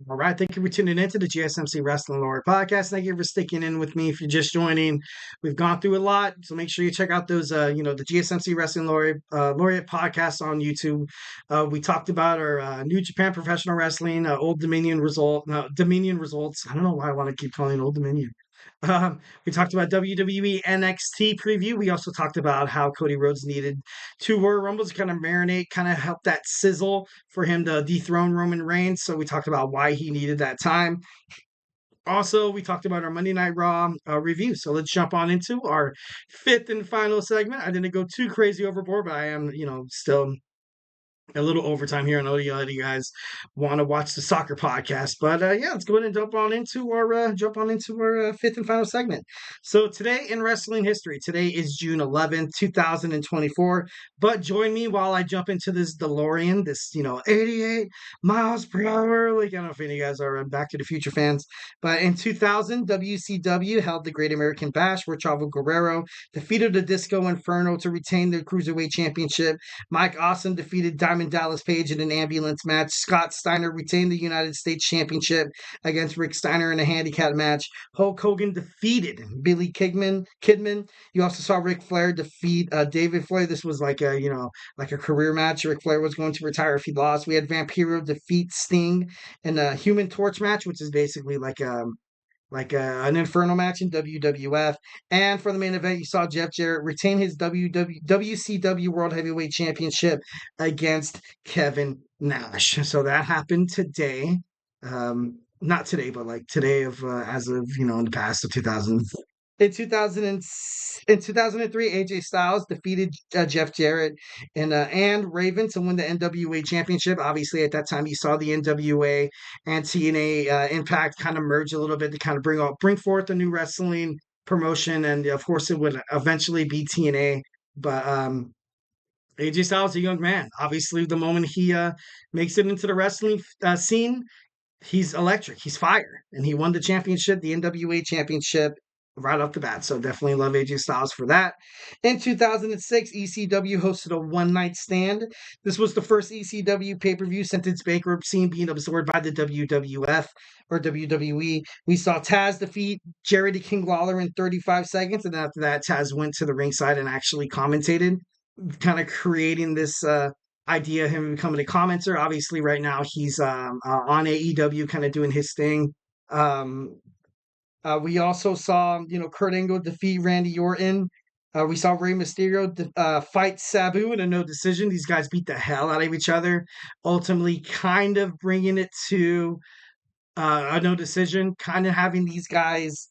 All right. Thank you for tuning in to the GSMC Wrestling Laureate Podcast. Thank you for sticking in with me. If you're just joining, we've gone through a lot. So make sure you check out those, the GSMC Wrestling Laureate Podcast on YouTube. We talked about our New Japan Professional Wrestling, Dominion results. I don't know why I want to keep calling it Old Dominion. We talked about WWE NXT preview. We also talked about how Cody Rhodes needed two Royal Rumbles to kind of marinate, kind of help that sizzle for him to dethrone Roman Reigns. So we talked about why he needed that time. Also, we talked about our Monday Night Raw review. So let's jump on into our fifth and final segment. I didn't go too crazy overboard, but I am, still a little overtime here. I know you guys want to watch the soccer podcast, but yeah, let's go ahead and jump on into our fifth and final segment. So today in wrestling history, today is June 11th, 2024. But join me while I jump into this DeLorean, this 88 miles per hour. Like, I don't know if any of you guys are Back to the Future fans, but in 2000, WCW held the Great American Bash, where Chavo Guerrero defeated the Disco Inferno to retain the Cruiserweight Championship. Mike Awesome defeated Diamond Dallas Page in an ambulance match. Scott Steiner retained the United States Championship against Rick Steiner in a handicap match. Hulk Hogan defeated Billy Kidman. You also saw Ric Flair defeat David Flair. This was like a career match. Ric Flair was going to retire if he lost. We had Vampiro defeat Sting in a Human Torch match, which is basically an Inferno match in WWF. And for the main event, you saw Jeff Jarrett retain his WCW World Heavyweight Championship against Kevin Nash. So that happened today. Not today, but like today as of, in the past of 2000. In 2003, AJ Styles defeated Jeff Jarrett and Raven to win the NWA Championship. Obviously, at that time, you saw the NWA and TNA Impact kind of merge a little bit to kind of bring forth a new wrestling promotion, and of course, it would eventually be TNA. But AJ Styles is a young man. Obviously, the moment he makes it into the wrestling scene, he's electric. He's fire. And he won the championship, the NWA championship, right off the bat. So definitely love AJ Styles for that. In 2006, ECW hosted a one-night stand. This was the first ECW pay-per-view since its bankruptcy and being absorbed by the WWF or WWE. We saw Taz defeat Jerry the King Lawler in 35 seconds. And after that, Taz went to the ringside and actually commentated, kind of creating this idea of him becoming a commenter. Obviously, right now he's on AEW, kind of doing his thing. We also saw, Kurt Angle defeat Randy Orton. We saw Rey Mysterio fight Sabu in a no decision. These guys beat the hell out of each other, ultimately kind of bringing it to a no decision, kind of having these guys,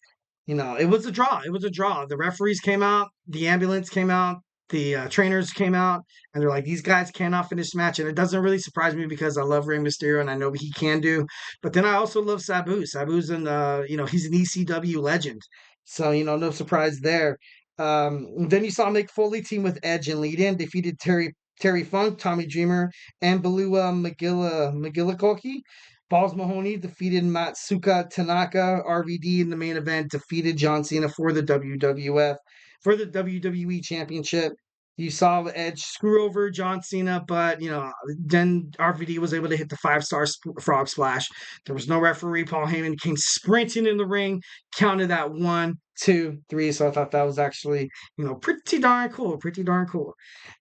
it was a draw. It was a draw. The referees came out, the ambulance came out, the trainers came out, and they're like, these guys cannot finish the match. And it doesn't really surprise me because I love Rey Mysterio and I know what he can do. But then I also love Sabu. Sabu's he's an ECW legend. So, no surprise there. Then you saw Mick Foley team with Edge and lead in, defeated Terry Funk, Tommy Dreamer, and Balua McGillicuddy. Balls Mahoney defeated Matsuka Tanaka. RVD in the main event defeated John Cena for the WWE Championship. You saw Edge screw over John Cena, but then RVD was able to hit the 5-star frog splash. There was no referee. Paul Heyman came sprinting in the ring, counted that 1, 2, 3. So I thought that was actually, pretty darn cool. Pretty darn cool.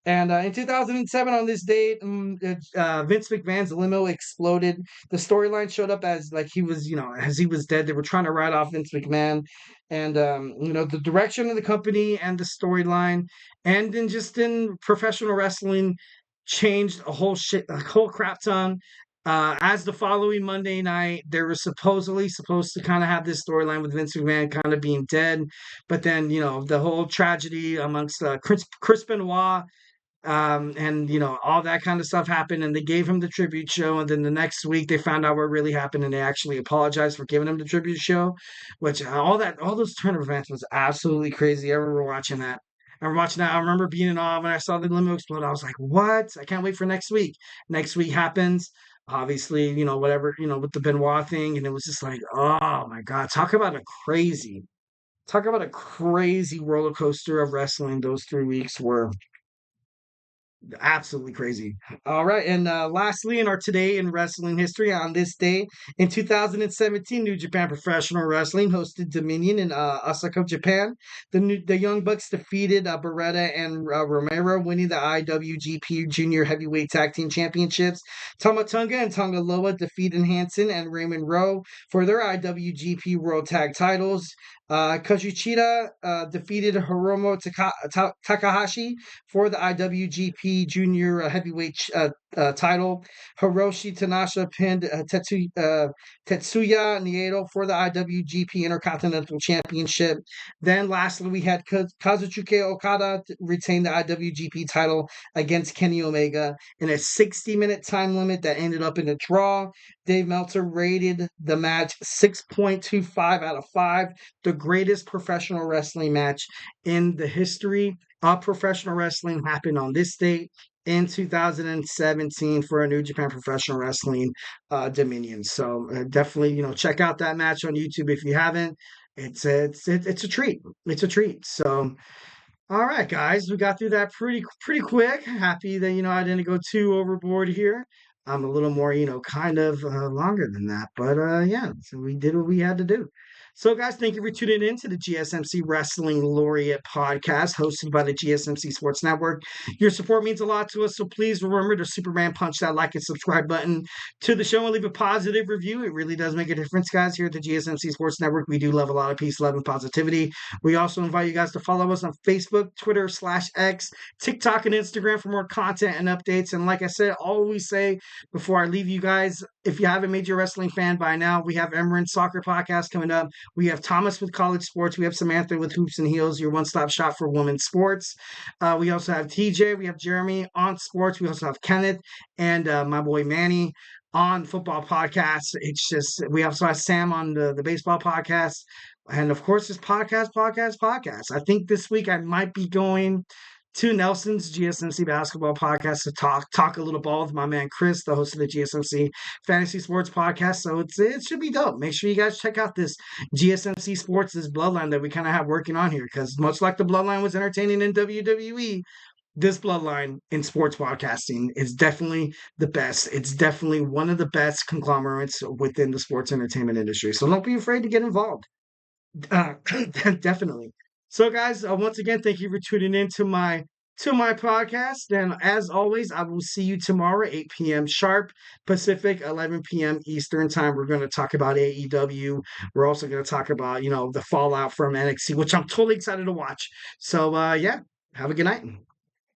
And in 2007, on this date, Vince McMahon's limo exploded. The storyline showed up as like he was, as he was dead. They were trying to write off Vince McMahon, and the direction of the company and the storyline, and then just in professional wrestling, changed a whole crap ton. As the following Monday night, they were supposedly supposed to kind of have this storyline with Vince McMahon kind of being dead, but then the whole tragedy amongst Chris Benoit, and all that kind of stuff happened, and they gave him the tribute show, and then the next week they found out what really happened, and they actually apologized for giving him the tribute show, which all those turn of events was absolutely crazy. I remember watching that. I remember being in awe when I saw the limo explode. I was like, what? I can't wait for next week. Next week happens. Obviously, whatever, with the Benoit thing. And it was just like, oh my God, talk about a crazy roller coaster of wrestling those 3 weeks were. Absolutely crazy. All right, and lastly, in our today in wrestling history, on this day in 2017, New Japan Professional Wrestling hosted Dominion in Osaka, Japan. The Young Bucks defeated Beretta and Romero, winning the IWGP Junior Heavyweight Tag Team Championships. Tamatonga and Tonga Loa defeated Hansen and Raymond Rowe for their IWGP World Tag titles. Kazuchika defeated Hiromu Takahashi for the IWGP Junior Heavyweight title. Hiroshi Tanasha pinned Tetsuya Naito for the IWGP Intercontinental Championship. Then, lastly, we had Kazuchika Okada retain the IWGP title against Kenny Omega in a 60-minute time limit that ended up in a draw. Dave Meltzer rated the match 6.25 out of 5, the greatest professional wrestling match in the history of professional wrestling. Happened on this date in 2017 for a New Japan Professional Wrestling Dominion. So definitely, check out that match on YouTube if you haven't. It's a treat. It's a treat. So all right, guys, we got through that pretty quick. Happy that I didn't go too overboard here. I'm a little more, kind of longer than that, but yeah, so we did what we had to do. So, guys, thank you for tuning in to the GSMC Wrestling Laureate Podcast, hosted by the GSMC Sports Network. Your support means a lot to us, so please remember to Superman punch that like and subscribe button to the show and leave a positive review. It really does make a difference, guys. Here at the GSMC Sports Network, we do love a lot of peace, love, and positivity. We also invite you guys to follow us on Facebook, Twitter /X, TikTok, and Instagram for more content and updates. And like I said, always say before I leave you guys, if you haven't made your wrestling fan by now, we have Emran Soccer Podcast coming up. We have Thomas with College Sports. We have Samantha with Hoops and Heels, your one-stop shop for women's sports. We also have TJ. We have Jeremy on sports. We also have Kenneth and my boy Manny on football podcasts. It's just, we also have Sam on the baseball podcast. And of course, this podcast. I think this week I might be going to Nelson's GSMC Basketball Podcast to talk a little ball with my man Chris, the host of the GSMC Fantasy Sports Podcast. So it should be dope. Make sure you guys check out this GSMC Sports, this bloodline that we kind of have working on here, because much like the bloodline was entertaining in WWE, this bloodline in sports podcasting is definitely the best. It's definitely one of the best conglomerates within the sports entertainment industry. So don't be afraid to get involved. Definitely. So, guys, once again, thank you for tuning in to my podcast. And as always, I will see you tomorrow, 8 p.m. sharp Pacific, 11 p.m. Eastern time. We're going to talk about AEW. We're also going to talk about, the fallout from NXT, which I'm totally excited to watch. So, yeah, have a good night.